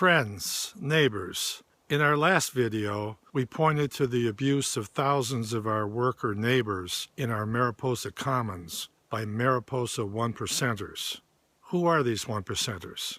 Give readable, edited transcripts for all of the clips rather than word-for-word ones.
Friends, neighbors. In our last video, we pointed to the abuse of thousands of our worker neighbors in our Mariposa Commons by Mariposa One Percenters. Who are these One Percenters?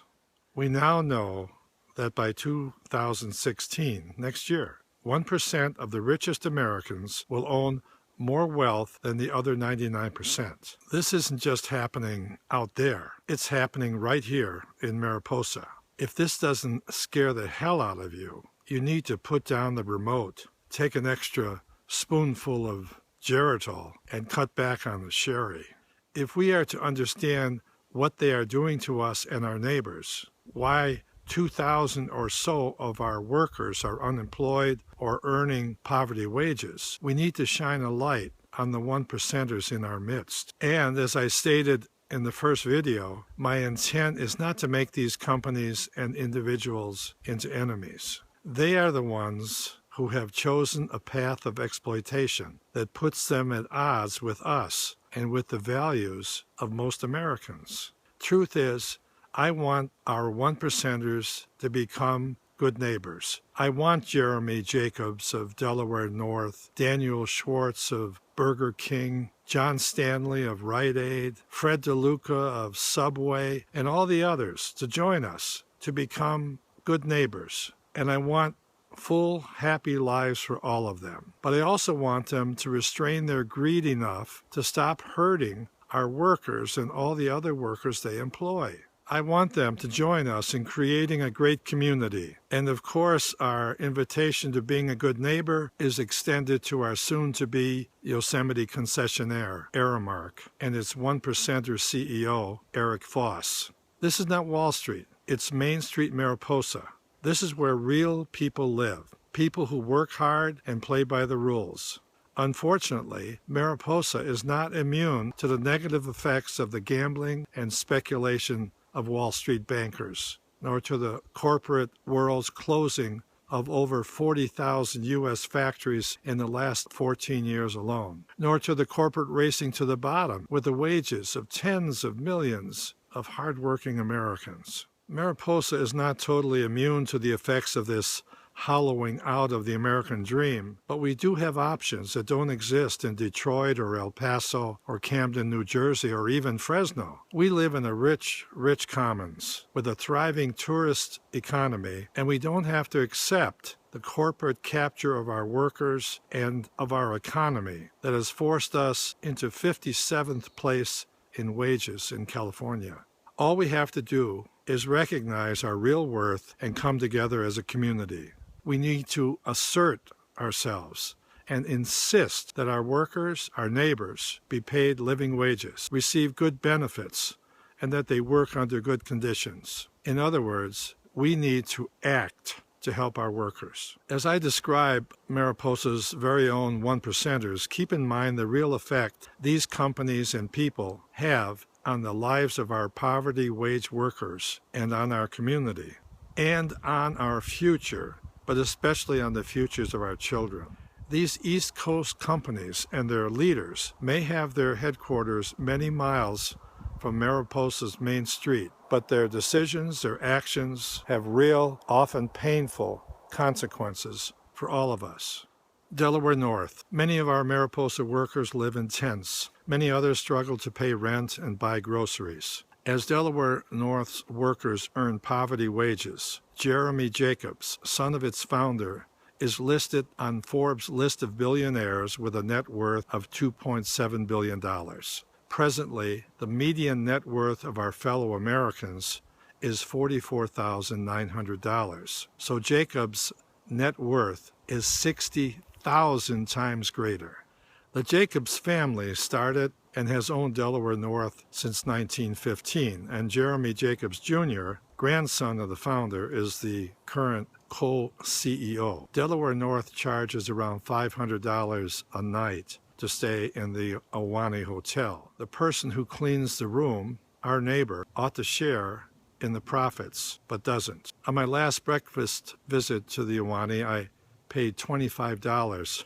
We now know that by 2016, next year, 1% of the richest Americans will own more wealth than the other 99%. This isn't just happening out there. It's happening right here in Mariposa. If this doesn't scare the hell out of you, you need to put down the remote, take an extra spoonful of Geritol, and cut back on the sherry. If we are to understand what they are doing to us and our neighbors, why 2,000 or so of our workers are unemployed or earning poverty wages, we need to shine a light on the one percenters in our midst. And as I stated in the first video, my intent is not to make these companies and individuals into enemies. They are the ones who have chosen a path of exploitation that puts them at odds with us and with the values of most Americans. Truth is, I want our one percenters to become good neighbors. I want Jeremy Jacobs of Delaware North, Daniel Schwartz of Burger King, John Stanley of Rite Aid, Fred DeLuca of Subway, and all the others to join us to become good neighbors. And I want full, happy lives for all of them. But I also want them to restrain their greed enough to stop hurting our workers and all the other workers they employ. I want them to join us in creating a great community. And of course, our invitation to being a good neighbor is extended to our soon-to-be Yosemite concessionaire, Aramark, and its one percenter CEO, Eric Foss. This is not Wall Street. It's Main Street, Mariposa. This is where real people live, people who work hard and play by the rules. Unfortunately, Mariposa is not immune to the negative effects of the gambling and speculation of Wall Street bankers, nor to the corporate world's closing of over 40,000 U.S. factories in the last 14 years alone, nor to the corporate racing to the bottom with the wages of tens of millions of hardworking Americans. Mariposa is not totally immune to the effects of this hollowing out of the American dream, but we do have options that don't exist in Detroit or El Paso or Camden, New Jersey, or even Fresno. We live in a rich, rich commons with a thriving tourist economy, and we don't have to accept the corporate capture of our workers and of our economy that has forced us into 57th place in wages in California. All we have to do is recognize our real worth and come together as a community. We need to assert ourselves and insist that our workers, our neighbors, be paid living wages, receive good benefits, and that they work under good conditions. In other words, we need to act to help our workers. As I describe Mariposa's very own one percenters, keep in mind the real effect these companies and people have on the lives of our poverty wage workers and on our community and on our future, but especially on the futures of our children. These East Coast companies and their leaders may have their headquarters many miles from Mariposa's main street, but their decisions, their actions have real, often painful consequences for all of us. Delaware North. Many of our Mariposa workers live in tents. Many others struggle to pay rent and buy groceries. As Delaware North's workers earn poverty wages, Jeremy Jacobs, son of its founder, is listed on Forbes' list of billionaires with a net worth of $2.7 billion. Presently, the median net worth of our fellow Americans is $44,900. So Jacobs' net worth is 60,000 times greater. The Jacobs family started and has owned Delaware North since 1915, and Jeremy Jacobs Jr., grandson of the founder, is the current co-CEO. Delaware North charges around $500 a night to stay in the Ahwahnee Hotel. The person who cleans the room, our neighbor, ought to share in the profits, but doesn't. On my last breakfast visit to the Ahwahnee, I paid $25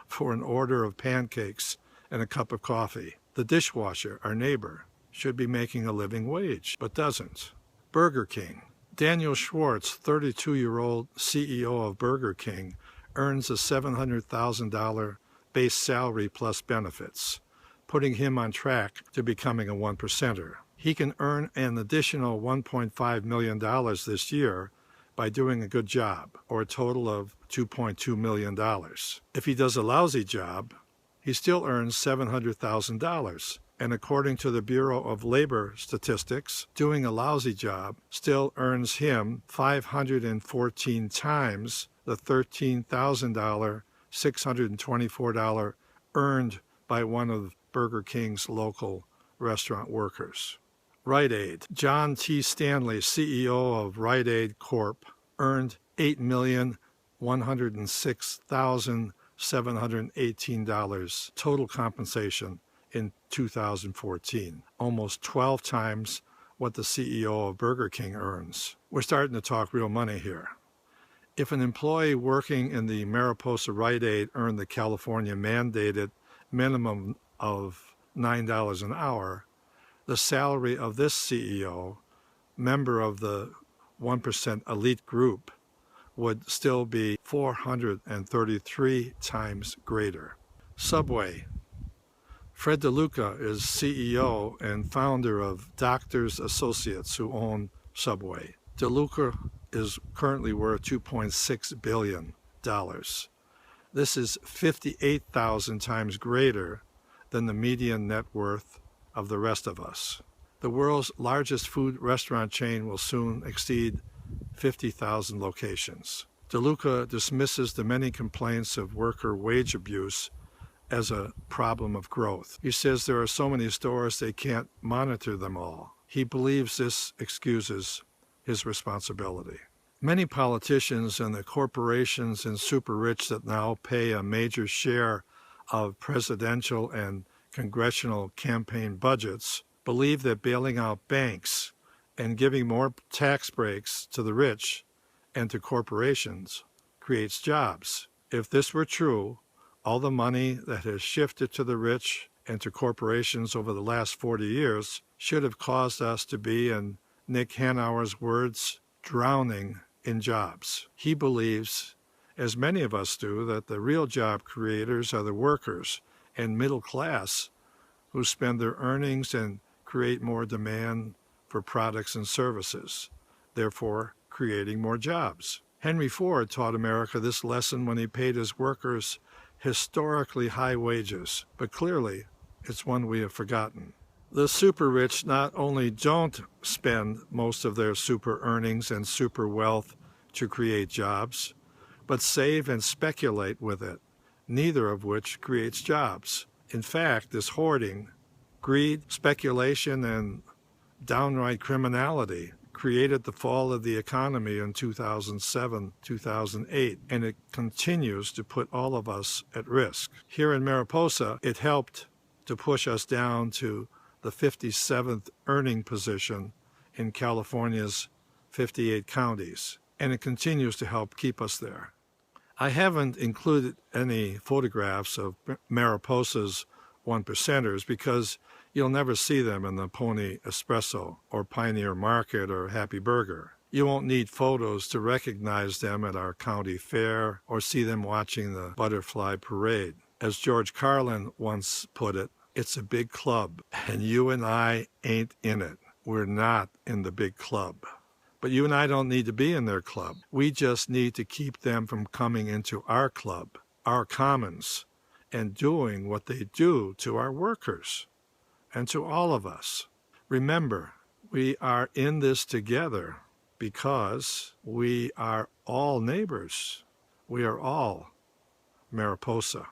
for an order of pancakes and a cup of coffee. The dishwasher, our neighbor, should be making a living wage, but doesn't. Burger King. Daniel Schwartz, 32-year-old CEO of Burger King, earns a $700,000 base salary plus benefits, putting him on track to becoming a one-percenter. He can earn an additional $1.5 million this year by doing a good job, or a total of $2.2 million. If he does a lousy job, he still earns $700,000. And according to the Bureau of Labor Statistics, doing a lousy job still earns him 514 times the $13,000, $624 earned by one of Burger King's local restaurant workers. Rite Aid. John T. Stanley, CEO of Rite Aid Corp., earned $8,106,718 total compensation in 2014, almost 12 times what the CEO of Burger King earns. We're starting to talk real money here. If an employee working in the Mariposa Rite Aid earned the California mandated minimum of $9 an hour, the salary of this CEO, member of the 1% elite group, would still be 433 times greater. Subway. Fred DeLuca is CEO and founder of Doctors Associates, who own Subway. DeLuca is currently worth $2.6 billion. This is 58,000 times greater than the median net worth of the rest of us. The world's largest food restaurant chain will soon exceed 50,000 locations. DeLuca dismisses the many complaints of worker wage abuse as a problem of growth. He says there are so many stores they can't monitor them all. He believes this excuses his responsibility. Many politicians and the corporations and super rich that now pay a major share of presidential and congressional campaign budgets believe that bailing out banks and giving more tax breaks to the rich and to corporations creates jobs. If this were true, all the money that has shifted to the rich and to corporations over the last 40 years should have caused us to be, in Nick Hanauer's words, drowning in jobs. He believes, as many of us do, that the real job creators are the workers and middle class who spend their earnings and create more demand for products and services, therefore creating more jobs. Henry Ford taught America this lesson when he paid his workers historically high wages, but clearly it's one we have forgotten. The super rich not only don't spend most of their super earnings and super wealth to create jobs, but save and speculate with it, neither of which creates jobs. In fact, this hoarding, greed, speculation, and downright criminality created the fall of the economy in 2007, 2008, and it continues to put all of us at risk. Here in Mariposa, it helped to push us down to the 57th earning position in California's 58 counties, and it continues to help keep us there. I haven't included any photographs of Mariposa's One Percenters because you'll never see them in the Pony Espresso or Pioneer Market or Happy Burger. You won't need photos to recognize them at our county fair or see them watching the butterfly parade. As George Carlin once put it, it's a big club, and you and I ain't in it. We're not in the big club. But you and I don't need to be in their club. We just need to keep them from coming into our club, our commons, and doing what they do to our workers and to all of us. Remember, we are in this together because we are all neighbors. We are all Mariposa.